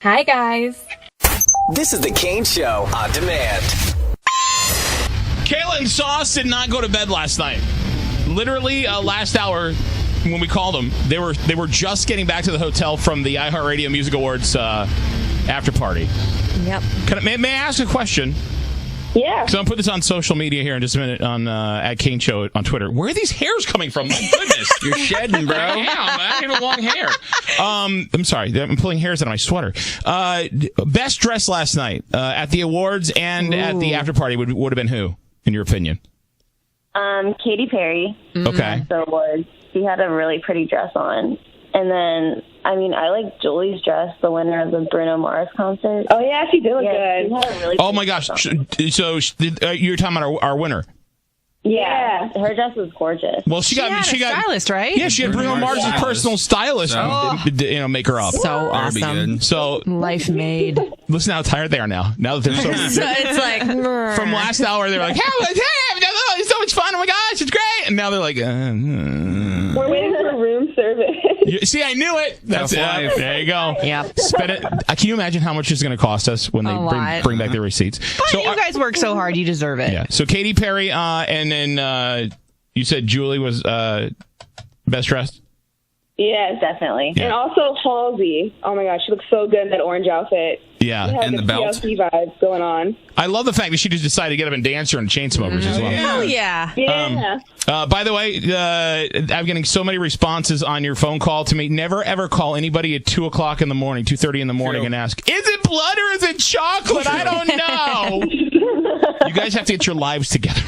Hi, guys. This is the Kane Show on demand. Kayla and Sauce did not go to bed last night. Literally, last hour when we called them, they were just getting back to the hotel from the iHeartRadio Music Awards after party. Yep. May I ask a question? Yeah. So I'm put this on social media here in just a minute on at Kane Show on Twitter. Where are these hairs coming from? My goodness, you're shedding, bro. I have long hair. I'm sorry, I'm pulling hairs out of my sweater. Best dress last night at the awards and at the after party would have been who, in your opinion? Katy Perry. Okay. The awards. She had a really pretty dress on. And then, I like Julie's dress, the winner of the Bruno Mars concert. Oh, yeah, she did look good. She had a really Oh, my gosh. So you're talking about our winner. Yeah. Her dress was gorgeous. Well, she got a stylist, right? Yeah, she had Bruno Mars' personal stylist, make her up. So awesome. So life made. Listen how tired they are now. Now that they're so it's like from last hour, they were like, "Hey, it's so much fun! Oh my gosh, it's great!" And now they're like, "We're waiting for room service." See, I knew it. That's it. There you go. Yep. Spend it. Can you imagine how much it's going to cost us when they bring back the receipts? But so you guys work so hard, you deserve it. Yeah. So Katy Perry, and then you said Julie was best dressed. Yes, definitely. Yeah. And also Halsey. Oh my gosh, she looks so good in that orange outfit. Yeah, and the belt. TLC vibes going on. I love the fact that she just decided to get up and dance during Chainsmokers as well. Hell yeah. By the way, I'm getting so many responses on your phone call to me. Never ever call anybody at 2 o'clock in the morning, 2:30 in the morning, and ask, "Is it blood or is it chocolate?" I don't know. You guys have to get your lives together.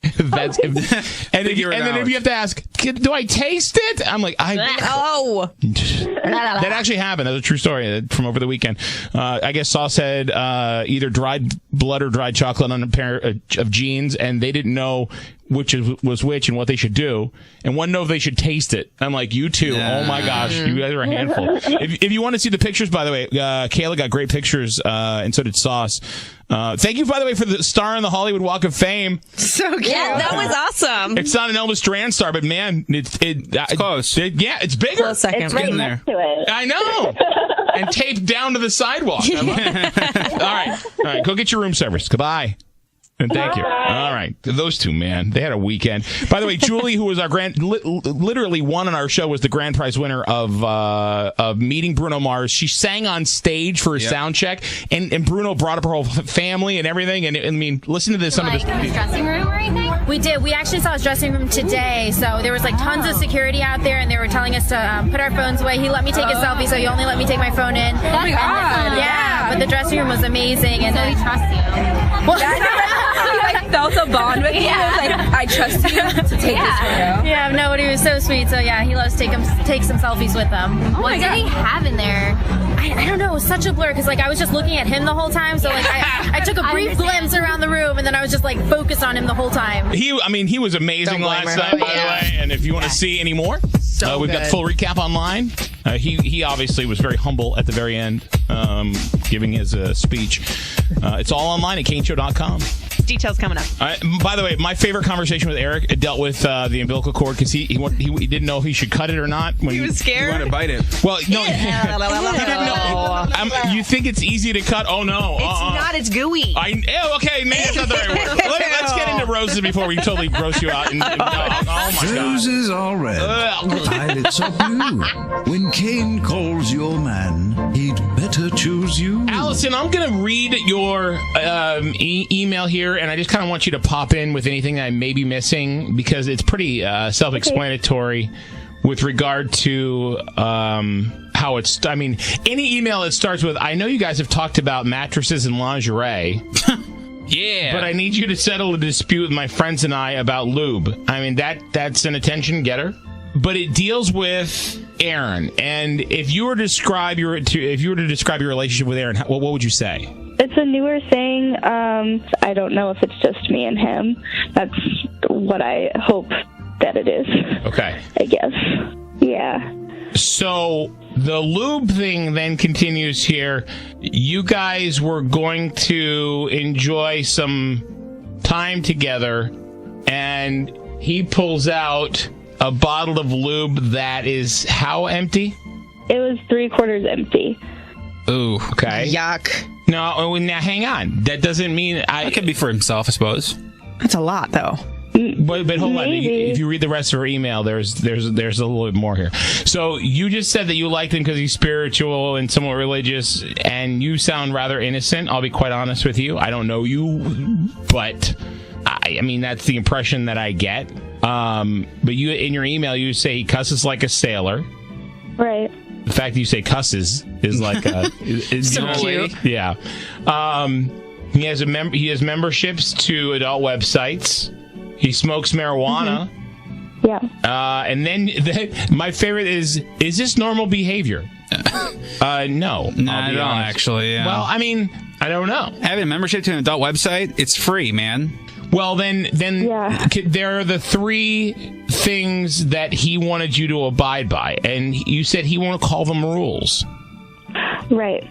And then if you have to ask, do I taste it? I'm like, oh. That actually happened. That's a true story from over the weekend. I guess Sauce said either dried blood or dried chocolate on a pair of jeans, and they didn't know which was which and what they should do, and one know if they should taste it. I'm like, you two, oh my gosh, you guys are a handful. If you want to see the pictures, by the way, Kayla got great pictures, and so did Sauce. Thank you, by the way, for the star on the Hollywood Walk of Fame. So cute. Yeah, that was awesome. It's not an Elvis Duran star, but man, it's close. It's bigger. Close second. It's right next to it. I know. And taped down to the sidewalk. All right. Go get your room service. Goodbye. And thank you. All right. Those two, man, they had a weekend. By the way, Julie, who was our literally won on our show, was the grand prize winner of meeting Bruno Mars. She sang on stage for a sound check, and Bruno brought up her whole family and everything. And I mean, listen to this. Some of this. His dressing room or anything? We did. We actually saw his dressing room today. So there was tons of security out there, and they were telling us to put our phones away. He let me take a selfie, so he only let me take my phone in. Oh my God. Yeah, but the dressing room was amazing. And so he trusts you. Well, he felt a bond with you. I trust you to take this photo. Yeah, no, but he was so sweet. So yeah, he let us take some selfies with them. What did he have in there? I don't know. It was such a blur because I was just looking at him the whole time. So I took a brief glimpse around the room, and then I was just focused on him the whole time. He was amazing last night, by the way. And if you want to see any more, we've got the full recap online. He obviously was very humble at the very end, giving his speech. It's all online at KaneShow.com. Details coming up. By the way, my favorite conversation with Eric dealt with the umbilical cord because he didn't know if he should cut it or not. When he was scared. He wanted to bite it. Well, no, he didn't know. You think it's easy to cut? Oh no, it's not. It's gooey. Okay, maybe that's not the right word. Let's get into roses before we totally gross you out. Oh my God. Roses are red. Violets are blue. When Kane calls your man, he'd better choose you. Allison, I'm going to read your email here, and I just kind of want you to pop in with anything that I may be missing because it's pretty self-explanatory with regard to how it's. I mean, any email that starts with, I know you guys have talked about mattresses and lingerie. Yeah. But I need you to settle a dispute with my friends and I about lube. I mean, that's an attention getter. But it deals with Aaron. And if you were to describe your relationship with Aaron, what would you say? It's a newer thing. I don't know if it's just me and him. That's what I hope that it is. Okay. I guess. Yeah. So the lube thing then continues here. You guys were going to enjoy some time together, and he pulls out a bottle of lube that is how empty? It was 3/4 empty. Ooh. Okay. Yuck. No, now hang on. That doesn't mean That could be for himself, I suppose. That's a lot, though. But hold on. Maybe. If you read the rest of her email, there's a little bit more here. So you just said that you liked him because he's spiritual and somewhat religious, and you sound rather innocent. I'll be quite honest with you. I don't know you, but I mean that's the impression that I get. But you in your email you say he cusses like a sailor. Right. The fact that you say cusses is like is So cute. Yeah. He has memberships to adult websites. He smokes marijuana. Yeah. And then my favorite is this normal behavior? No. Not I'll be at all, honest. actually. Yeah. Well, I mean, I don't know. Having a membership to an adult website, it's free, man. Well, then Yeah. there are the three things that he wanted you to abide by, and you said he won't call them rules. Right.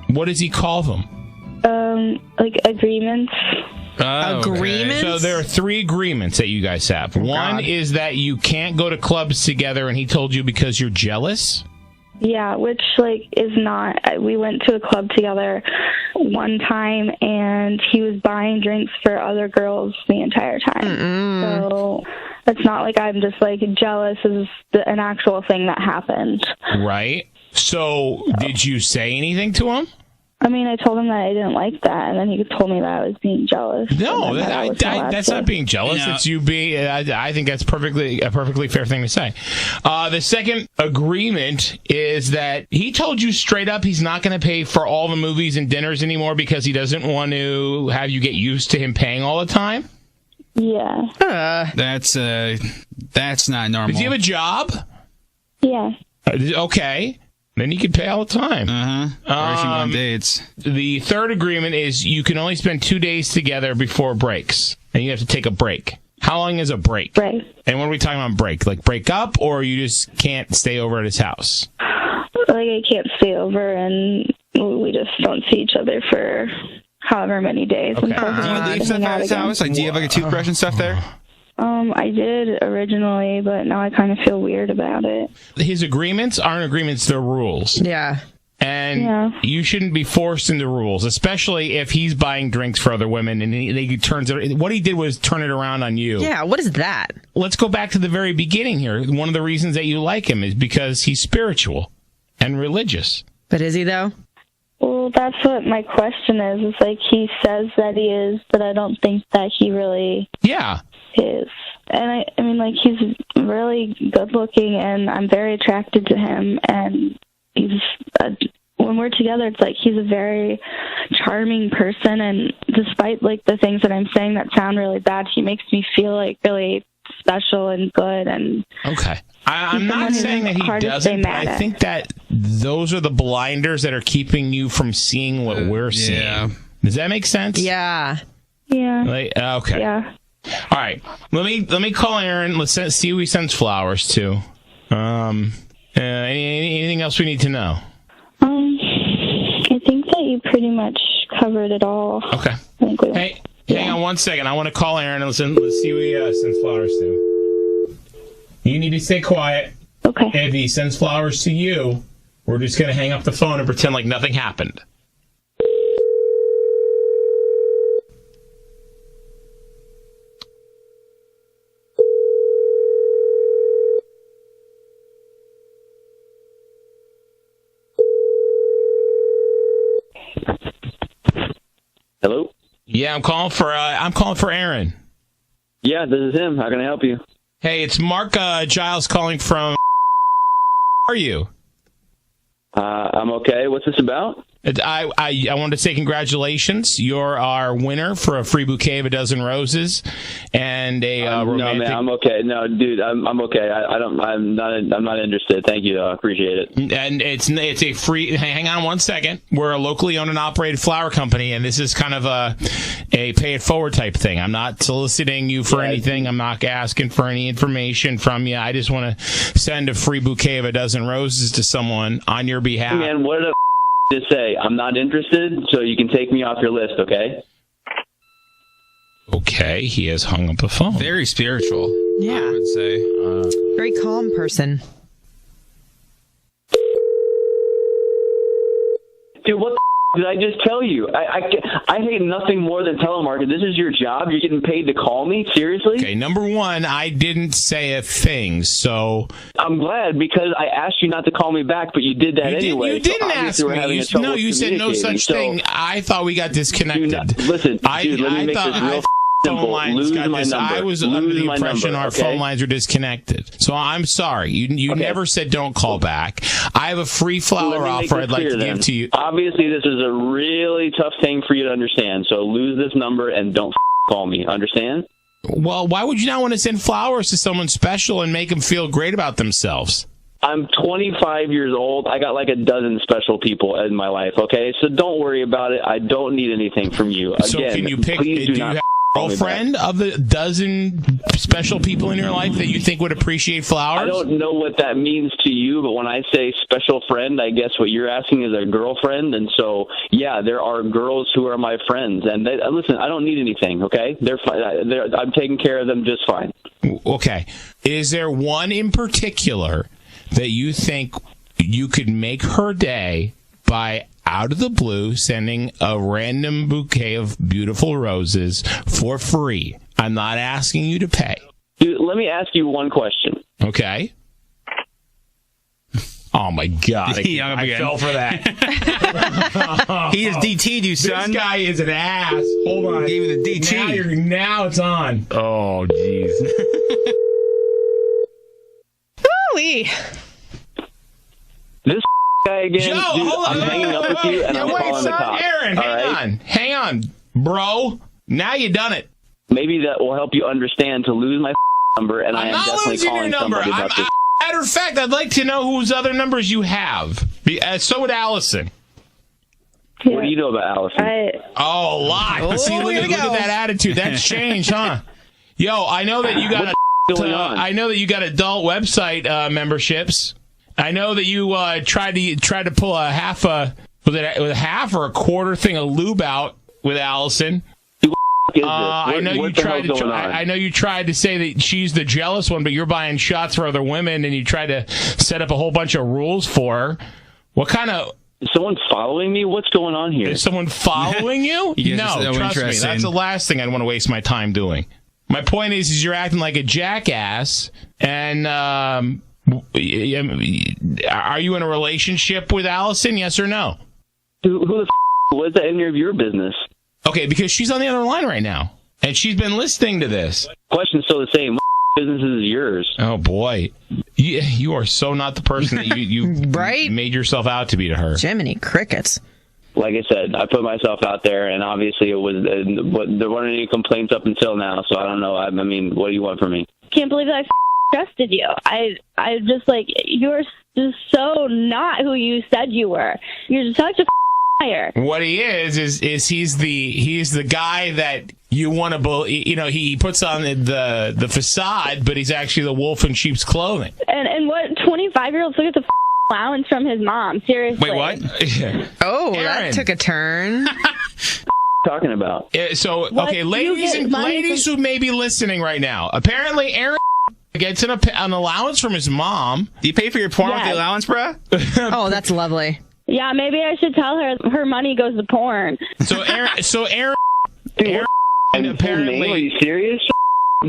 What does he call them? Like agreements. Oh, okay. Agreements? So there are three agreements that you guys have. One is that you can't go to clubs together, and he told you because you're jealous. Yeah, which like is not. We went to a club together one time, and he was buying drinks for other girls the entire time. So it's not like I'm just like jealous. Is an actual thing that happened. Right. So did you say anything to him? I mean, I told him that I didn't like that, and then he told me that I was being jealous. No, and that I was allowed that's to. not being jealous. No. It's you being. I think that's a perfectly fair thing to say. The second agreement is that he told you straight up he's not going to pay for all the movies and dinners anymore because he doesn't want to have you get used to him paying all the time. Yeah. That's not normal. Does he have a job? Yeah. Okay. Then you can pay all the time. Or if you go on dates. The third agreement is you can only spend 2 days together before breaks, and you have to take a break. How long is a break? Right. And what are we talking about break? Like break up, or you just can't stay over at his house? Like I can't stay over, and we just don't see each other for however many days. Okay. until we Do you want to leave hang stuff out at his again. house? Like, do you have like a toothbrush and stuff there? I did originally, but now I kind of feel weird about it. His agreements aren't agreements, they're rules. Yeah. And Yeah. you shouldn't be forced into rules, especially if he's buying drinks for other women and he turns it. What he did was turn it around on you. Yeah, what is that? Let's go back to the very beginning here. One of the reasons that you like him is because he's spiritual and religious. But is he, though? Well, that's what my question is. It's like he says that he is, but I don't think that he really Yeah. is. And I mean, like, he's really good looking, and I'm very attracted to him. And he's, when we're together, it's like he's a very charming person. And despite, like, the things that I'm saying that sound really bad, he makes me feel, like, really special and good. And Okay. I'm not someone saying who's that he hard to doesn't, stay but mad I at. think that those are the blinders that are keeping you from seeing what we're seeing. Yeah. Does that make sense? Yeah. yeah, Like, okay. yeah. All right. Let me call Aaron. Let's see who he sends flowers to. Anything else we need to know? I think that you pretty much covered it all. Okay. I think we Hey, hang on 1 second. I want to call Aaron and let's see who he sends flowers to. You need to stay quiet. Okay. If he sends flowers to you, we're just going to hang up the phone and pretend like nothing happened. Hello? Yeah, I'm calling for Aaron. Yeah, this is him. How can I help you? Hey, it's Mark Giles calling from. How are you? I'm okay. What's this about? I wanted to say congratulations. You're our winner for a free bouquet of a dozen roses and a romantic. No, man, I'm okay. No, dude, I'm okay. I'm not interested. Thank you, though. I appreciate it. And it's a free. Hang on 1 second. We're a locally owned and operated flower company, and this is kind of a pay it forward type thing. I'm not soliciting you for anything. I'm not asking for any information from you. I just want to send a free bouquet of a dozen roses to someone on your behalf. Man, what did I just say? I'm not interested, so you can take me off your list, okay? Okay, he has hung up the phone. Very spiritual, Yeah. I would say. Very calm person. Dude, what the did I just tell you? I hate nothing more than telemarketing. This is your job. You're getting paid to call me? Seriously? Okay, number one, I didn't say a thing, so... I'm glad, because I asked you not to call me back, but you did that anyway. You didn't ask me. You said no such thing. I thought we got disconnected. Listen, dude, let me make this real simple. Lose my number. I was under the impression our phone lines were disconnected. So I'm sorry. You never said don't call back. I have a free flower offer I'd like to give to you. Obviously, this is a really tough thing for you to understand. So lose this number and don't call me. Understand? Well, why would you not want to send flowers to someone special and make them feel great about themselves? I'm 25 years old. I got like a dozen special people in my life, okay? So don't worry about it. I don't need anything from you. Again, so can you pick... Please do you not have a girlfriend of the dozen special people in your life that you think would appreciate flowers? I don't know what that means to you, but when I say special friend, I guess what you're asking is a girlfriend. And so, yeah, there are girls who are my friends. And listen, I don't need anything, okay? They're fine. I'm taking care of them just fine. Okay. Is there one in particular that you think you could make her day by, out of the blue, sending a random bouquet of beautiful roses for free? I'm not asking you to pay. Dude, let me ask you one question. Okay. Oh, my God. I fell for that. He has DT'd you, son. This guy is an ass. Hold on. Gave me the DT. Now it's on. Oh, jeez. Ooh-wee. This guy again, Joe, dude, hold on. I'm hanging up with you, and I'm calling the cops. Aaron, hang on, bro. Now you done it. Maybe that will help you understand to lose my number, and I am definitely calling somebody about this. Matter of fact, I'd like to know whose other numbers you have. So would Allison. What do you know about Allison? A lot. Oh, See, look at that attitude. That's changed, huh? Yo, I know that you got I know that you got adult website memberships. I know that you tried to pull a half or a quarter thing of lube out with Allison. I know you tried to say that she's the jealous one, but you're buying shots for other women, and you tried to set up a whole bunch of rules for her. What kind of... Is someone following me? What's going on here? Is someone following you? No, trust me. That's the last thing I'd want to waste my time doing. My point is you're acting like a jackass, and are you in a relationship with Allison, yes or no? Who the was that any of your business? Okay, because she's on the other line right now, and she's been listening to this. Question's still the same. What business is yours? Oh, boy. You are so not the person that you right? made yourself out to be to her. Jiminy crickets. Like I said, I put myself out there, and obviously there weren't any complaints up until now, so I don't know. I mean, what do you want from me? Can't believe that I trusted you. I just, like, you're just so not who you said you were. You're such a liar. What he is he's the guy that you want to believe. You know, he puts on the facade, but he's actually the wolf in sheep's clothing. And what 25-year-olds look at the allowance from his mom? Seriously. Wait, what? Oh, Aaron. that took a turn. Talking about. So, okay, ladies who may be listening right now, apparently Aaron gets an allowance from his mom. Do you pay for your porn with the allowance, bruh? Oh, that's lovely. Yeah, maybe I should tell her money goes to porn. So Aaron apparently. Are you serious?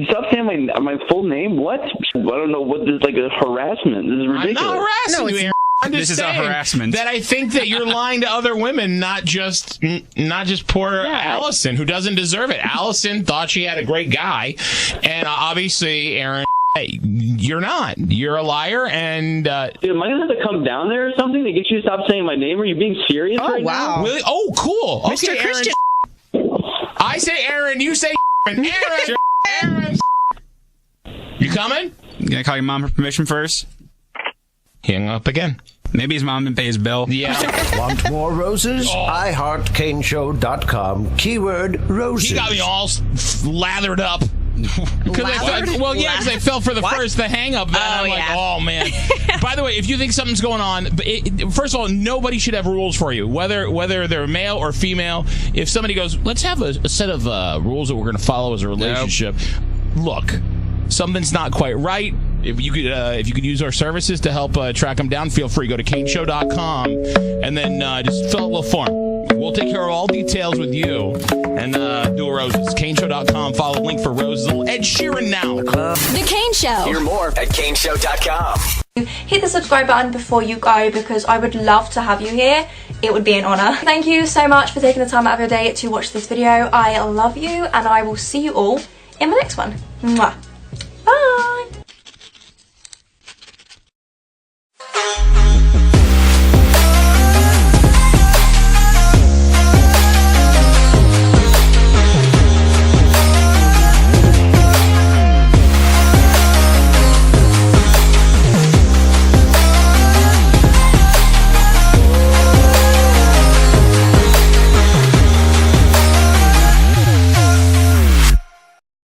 Stop saying my full name. What? I don't know what this is, like a harassment. This is ridiculous. I'm not harassing you, Aaron. I'm just This is a saying harassment. that I think that you're lying to other women, not just poor Allison, who doesn't deserve it. Allison thought she had a great guy, and obviously, Aaron, you're not. You're a liar, and... Dude, am I going to have to come down there or something to get you to stop saying my name? Are you being serious right now? Really? Oh, cool. Mr. Okay, Christian. Aaron. I say Aaron, you say Aaron. Aaron. You coming? You gonna call your mom for permission first? He hung up again. Maybe his mom didn't pay his bill. Yeah. Want more roses? iHeartCaneShow.com. Keyword roses. He got me all lathered up. Because I fell for the hang up. And I'm like, oh, man. By the way, if you think something's going on, first of all, nobody should have rules for you, whether they're male or female. If somebody goes, let's have a set of rules that we're going to follow as a relationship. Look, something's not quite right. if you could use our services to help track them down, feel free. Go to caneshow.com and then just fill out a little form. We'll take care of all details with you and do a roses. caneshow.com. Follow the link for roses. Ed Sheeran now. The Kane Show. Hear more at caneshow.com. Hit the subscribe button before you go because I would love to have you here. It would be an honour. Thank you so much for taking the time out of your day to watch this video. I love you and I will see you all in the next one. Mwah. Bye.